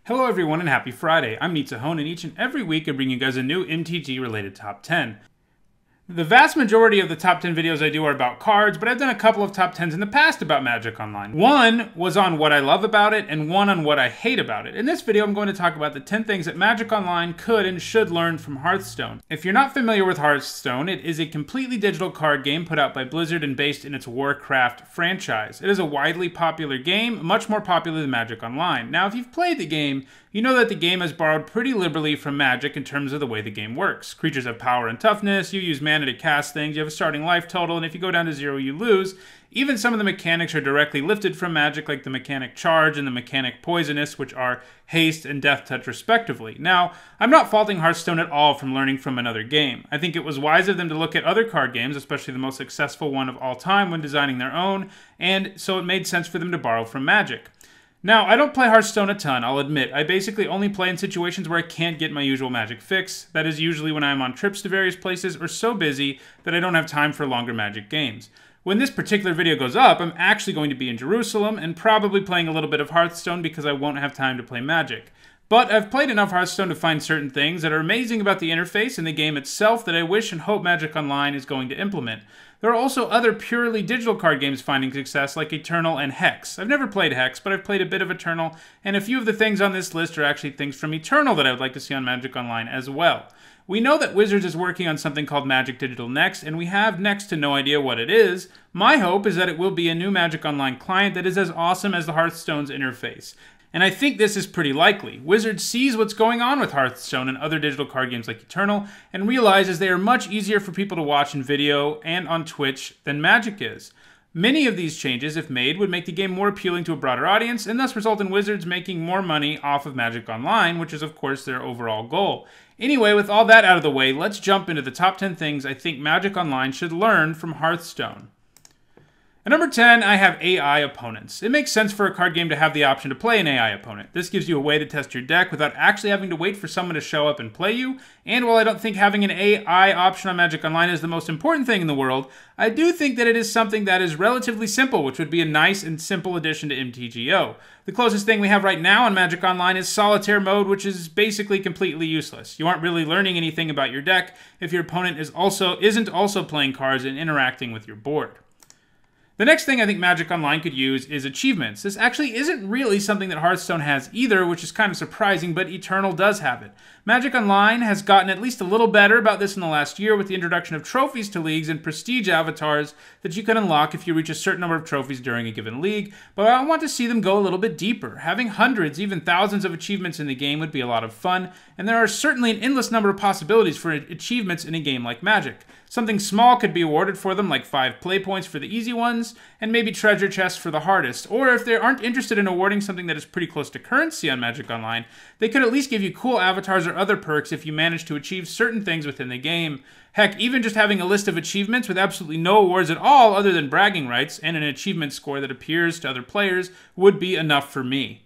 Hello everyone and happy Friday. I'm MTGO, and each and every week I bring you guys a new MTG related top 10. The vast majority of the top 10 videos I do are about cards, but I've done a couple of top 10s in the past about Magic Online. One was on what I love about it, and one on what I hate about it. In this video, I'm going to talk about the 10 things that Magic Online could and should learn from Hearthstone. If you're not familiar with Hearthstone, it is a completely digital card game put out by Blizzard and based in its Warcraft franchise. It is a widely popular game, much more popular than Magic Online. Now, if you've played the game, you know that the game has borrowed pretty liberally from Magic in terms of the way the game works. Creatures have power and toughness, you use mana to cast things, you have a starting life total, and if you go down to 0, you lose. Even some of the mechanics are directly lifted from Magic, like the mechanic Charge and the mechanic Poisonous, which are Haste and Death Touch respectively. Now, I'm not faulting Hearthstone at all from learning from another game. I think it was wise of them to look at other card games, especially the most successful one of all time, when designing their own, and so it made sense for them to borrow from Magic. Now, I don't play Hearthstone a ton, I'll admit. I basically only play in situations where I can't get my usual Magic fix. That is usually when I'm on trips to various places or so busy that I don't have time for longer Magic games. When this particular video goes up, I'm actually going to be in Jerusalem and probably playing a little bit of Hearthstone because I won't have time to play Magic. But I've played enough Hearthstone to find certain things that are amazing about the interface and the game itself that I wish and hope Magic Online is going to implement. There are also other purely digital card games finding success like Eternal and Hex. I've never played Hex, but I've played a bit of Eternal, and a few of the things on this list are actually things from Eternal that I would like to see on Magic Online as well. We know that Wizards is working on something called Magic Digital Next, and we have next to no idea what it is. My hope is that it will be a new Magic Online client that is as awesome as the Hearthstone's interface. And I think this is pretty likely. Wizards sees what's going on with Hearthstone and other digital card games like Eternal, and realizes they are much easier for people to watch in video and on Twitch than Magic is. Many of these changes, if made, would make the game more appealing to a broader audience, and thus result in Wizards making more money off of Magic Online, which is of course their overall goal. Anyway, with all that out of the way, let's jump into the top 10 things I think Magic Online should learn from Hearthstone. At number 10, I have AI opponents. It makes sense for a card game to have the option to play an AI opponent. This gives you a way to test your deck without actually having to wait for someone to show up and play you, and while I don't think having an AI option on Magic Online is the most important thing in the world, I do think that it is something that is relatively simple, which would be a nice and simple addition to MTGO. The closest thing we have right now on Magic Online is Solitaire mode, which is basically completely useless. You aren't really learning anything about your deck if your opponent isn't also playing cards and interacting with your board. The next thing I think Magic Online could use is achievements. This actually isn't really something that Hearthstone has either, which is kind of surprising, but Eternal does have it. Magic Online has gotten at least a little better about this in the last year with the introduction of trophies to leagues and prestige avatars that you can unlock if you reach a certain number of trophies during a given league, but I want to see them go a little bit deeper. Having hundreds, even thousands of achievements in the game would be a lot of fun, and there are certainly an endless number of possibilities for achievements in a game like Magic. Something small could be awarded for them, like 5 play points for the easy ones, and maybe treasure chests for the hardest. Or if they aren't interested in awarding something that is pretty close to currency on Magic Online, they could at least give you cool avatars or other perks if you manage to achieve certain things within the game. Heck, even just having a list of achievements with absolutely no awards at all other than bragging rights and an achievement score that appears to other players would be enough for me.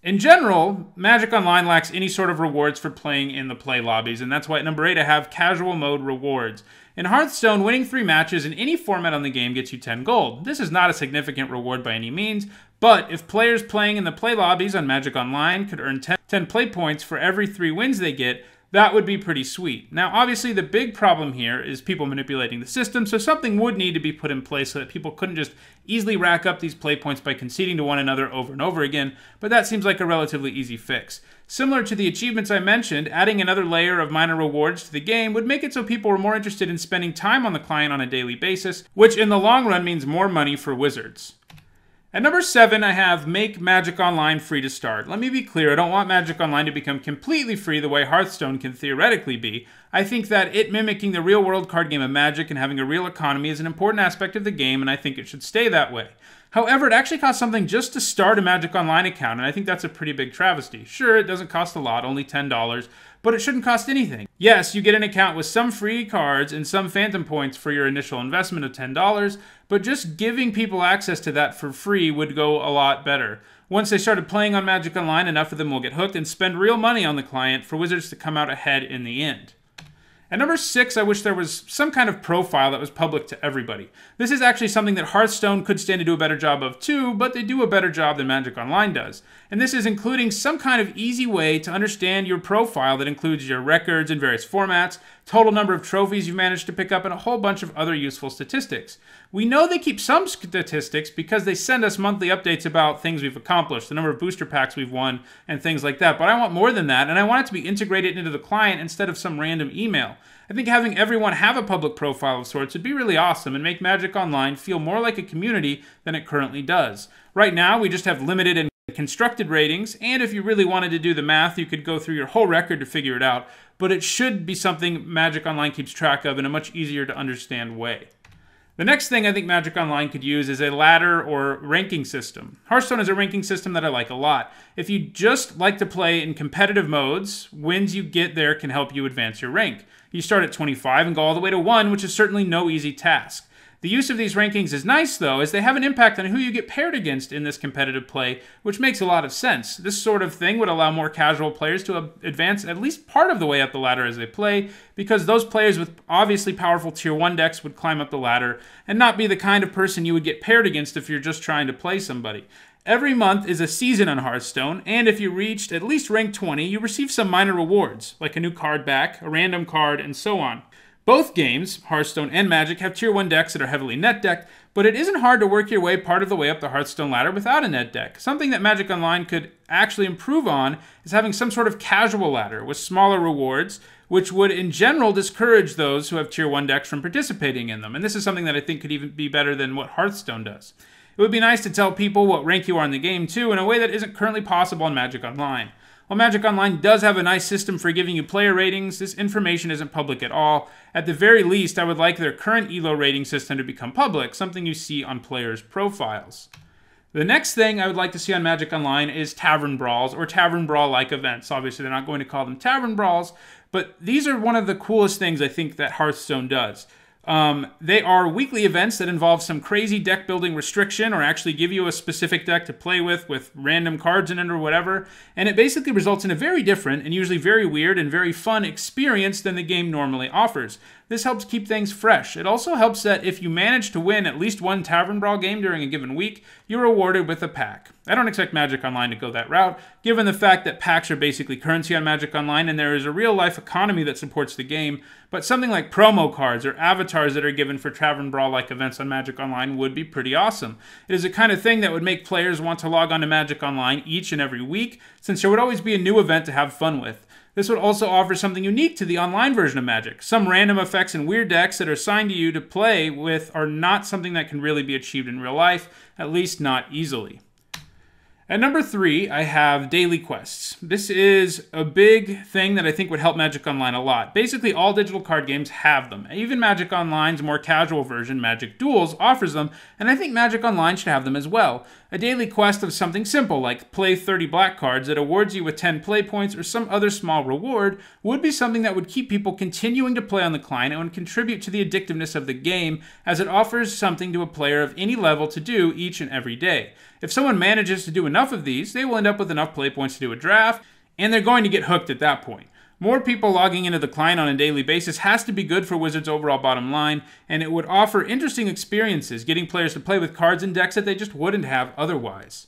In general, Magic Online lacks any sort of rewards for playing in the play lobbies, and that's why at number 8 I have Casual Mode rewards. In Hearthstone, winning 3 matches in any format on the game gets you 10 gold. This is not a significant reward by any means, but if players playing in the play lobbies on Magic Online could earn 10 play points for every 3 wins they get, that would be pretty sweet. Now, obviously, the big problem here is people manipulating the system, so something would need to be put in place so that people couldn't just easily rack up these play points by conceding to one another over and over again, but that seems like a relatively easy fix. Similar to the achievements I mentioned, adding another layer of minor rewards to the game would make it so people were more interested in spending time on the client on a daily basis, which in the long run means more money for Wizards. At number 7, I have Make Magic Online free to start. Let me be clear, I don't want Magic Online to become completely free the way Hearthstone can theoretically be. I think that it mimicking the real-world card game of Magic and having a real economy is an important aspect of the game, and I think it should stay that way. However, it actually costs something just to start a Magic Online account, and I think that's a pretty big travesty. Sure, it doesn't cost a lot, only $10, but it shouldn't cost anything. Yes, you get an account with some free cards and some phantom points for your initial investment of $10, but just giving people access to that for free would go a lot better. Once they started playing on Magic Online, enough of them will get hooked and spend real money on the client for Wizards to come out ahead in the end. At number 6, I wish there was some kind of profile that was public to everybody. This is actually something that Hearthstone could stand to do a better job of too, but they do a better job than Magic Online does. And this is including some kind of easy way to understand your profile that includes your records in various formats, total number of trophies you've managed to pick up, and a whole bunch of other useful statistics. We know they keep some statistics because they send us monthly updates about things we've accomplished, the number of booster packs we've won, and things like that. But I want more than that, and I want it to be integrated into the client instead of some random email. I think having everyone have a public profile of sorts would be really awesome and make Magic Online feel more like a community than it currently does. Right now, we just have limited and constructed ratings, and if you really wanted to do the math, you could go through your whole record to figure it out, but it should be something Magic Online keeps track of in a much easier to understand way. The next thing I think Magic Online could use is a ladder or ranking system. Hearthstone is a ranking system that I like a lot. If you just like to play in competitive modes, wins you get there can help you advance your rank. You start at 25 and go all the way to 1, which is certainly no easy task. The use of these rankings is nice, though, as they have an impact on who you get paired against in this competitive play, which makes a lot of sense. This sort of thing would allow more casual players to advance at least part of the way up the ladder as they play, because those players with obviously powerful Tier 1 decks would climb up the ladder and not be the kind of person you would get paired against if you're just trying to play somebody. Every month is a season on Hearthstone, and if you reached at least rank 20, you receive some minor rewards, like a new card back, a random card, and so on. Both games, Hearthstone and Magic, have Tier 1 decks that are heavily net decked, but it isn't hard to work your way part of the way up the Hearthstone ladder without a net deck. Something that Magic Online could actually improve on is having some sort of casual ladder with smaller rewards, which would in general discourage those who have Tier 1 decks from participating in them. And this is something that I think could even be better than what Hearthstone does. It would be nice to tell people what rank you are in the game too, in a way that isn't currently possible in Magic Online. While Magic Online does have a nice system for giving you player ratings, this information isn't public at all. At the very least, I would like their current ELO rating system to become public, something you see on players' profiles. The next thing I would like to see on Magic Online is Tavern Brawls, or Tavern Brawl-like events. Obviously, they're not going to call them Tavern Brawls, but these are one of the coolest things I think that Hearthstone does. They are weekly events that involve some crazy deck building restriction or actually give you a specific deck to play with random cards in it or whatever, and it basically results in a very different and usually very weird and very fun experience than the game normally offers. This helps keep things fresh. It also helps that if you manage to win at least one Tavern Brawl game during a given week, you're rewarded with a pack. I don't expect Magic Online to go that route, given the fact that packs are basically currency on Magic Online and there is a real-life economy that supports the game, but something like promo cards or avatars that are given for Tavern Brawl-like events on Magic Online would be pretty awesome. It is the kind of thing that would make players want to log on to Magic Online each and every week, since there would always be a new event to have fun with. This would also offer something unique to the online version of Magic. Some random effects and weird decks that are assigned to you to play with are not something that can really be achieved in real life, at least not easily. At number 3, I have daily quests. This is a big thing that I think would help Magic Online a lot. Basically, all digital card games have them. Even Magic Online's more casual version, Magic Duels, offers them, and I think Magic Online should have them as well. A daily quest of something simple, like play 30 black cards that awards you with 10 play points or some other small reward, would be something that would keep people continuing to play on the client and would contribute to the addictiveness of the game, as it offers something to a player of any level to do each and every day. If someone manages to do enough of these, they will end up with enough play points to do a draft, and they're going to get hooked at that point. More people logging into the client on a daily basis has to be good for Wizards' overall bottom line, and it would offer interesting experiences, getting players to play with cards and decks that they just wouldn't have otherwise.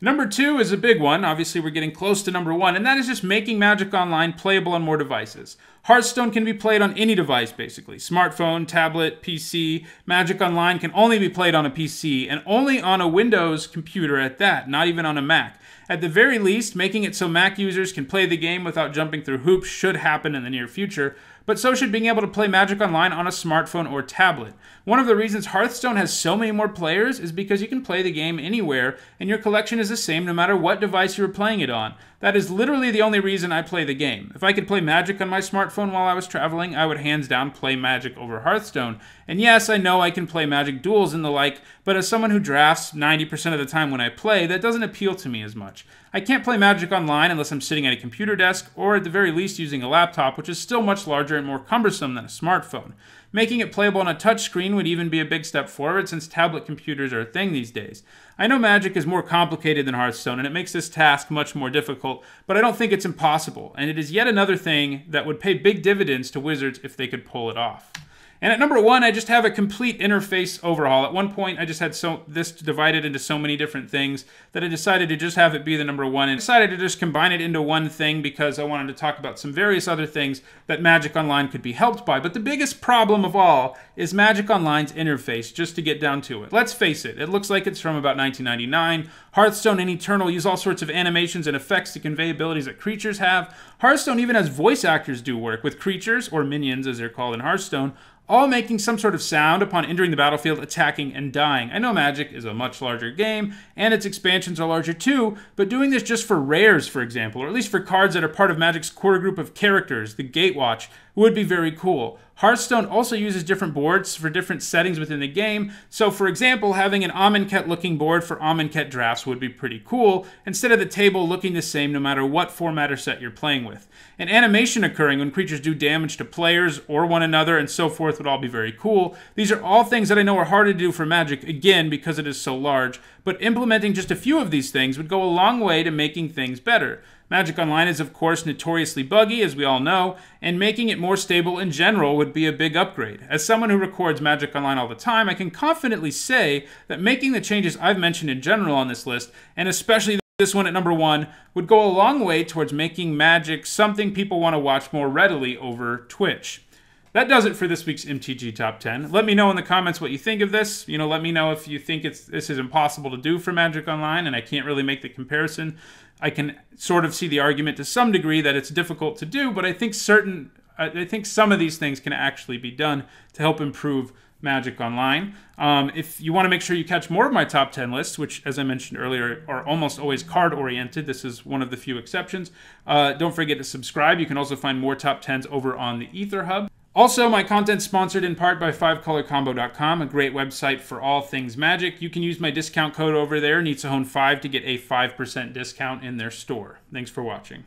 Number 2 is a big one. Obviously, we're getting close to number 1, and that is just making Magic Online playable on more devices. Hearthstone can be played on any device, basically. Smartphone, tablet, PC. Magic Online can only be played on a PC, and only on a Windows computer at that, not even on a Mac. At the very least, making it so Mac users can play the game without jumping through hoops should happen in the near future, but so should being able to play Magic Online on a smartphone or tablet. One of the reasons Hearthstone has so many more players is because you can play the game anywhere, and your collection is the same no matter what device you were playing it on. That is literally the only reason I play the game. If I could play Magic on my smartphone while I was traveling, I would hands down play Magic over Hearthstone. And yes, I know I can play Magic Duels and the like, but as someone who drafts 90% of the time when I play, that doesn't appeal to me as much. I can't play Magic Online unless I'm sitting at a computer desk, or at the very least using a laptop, which is still much larger and more cumbersome than a smartphone. Making it playable on a touchscreen would even be a big step forward, since tablet computers are a thing these days. I know Magic is more complicated than Hearthstone, and it makes this task much more difficult, but I don't think it's impossible, and it is yet another thing that would pay big dividends to Wizards if they could pull it off. And at number 1, I just have a complete interface overhaul. At one point, I just had this divided into so many different things that I decided to just have it be the number 1, and decided to just combine it into one thing because I wanted to talk about some various other things that Magic Online could be helped by. But the biggest problem of all is Magic Online's interface, just to get down to it. Let's face it, it looks like it's from about 1999. Hearthstone and Eternal use all sorts of animations and effects to convey abilities that creatures have. Hearthstone even has voice actors do work with creatures, or minions as they're called in Hearthstone, all making some sort of sound upon entering the battlefield, attacking, and dying. I know Magic is a much larger game, and its expansions are larger too, but doing this just for rares, for example, or at least for cards that are part of Magic's core group of characters, the Gatewatch, would be very cool. Hearthstone also uses different boards for different settings within the game, so for example, having an Amonkhet looking board for Amonkhet drafts would be pretty cool, instead of the table looking the same no matter what format or set you're playing with. An animation occurring when creatures do damage to players or one another and so forth would all be very cool. These are all things that I know are hard to do for Magic, again, because it is so large, but implementing just a few of these things would go a long way to making things better. Magic Online is, of course, notoriously buggy, as we all know, and making it more stable in general would be a big upgrade. As someone who records Magic Online all the time, I can confidently say that making the changes I've mentioned in general on this list, and especially this one at number 1, would go a long way towards making Magic something people want to watch more readily over Twitch. That does it for this week's MTG Top 10. Let me know in the comments what you think of this. Let me know if you think this is impossible to do for Magic Online and I can't really make the comparison. I can sort of see the argument to some degree that it's difficult to do, but I think some of these things can actually be done to help improve Magic Online. If you want to make sure you catch more of my top 10 lists, which, as I mentioned earlier, are almost always card-oriented, this is one of the few exceptions, don't forget to subscribe. You can also find more top 10s over on the Ether Hub. Also, my content's sponsored in part by 5colorcombo.com, a great website for all things Magic. You can use my discount code over there, NeetzAHone5, to get a 5% discount in their store. Thanks for watching.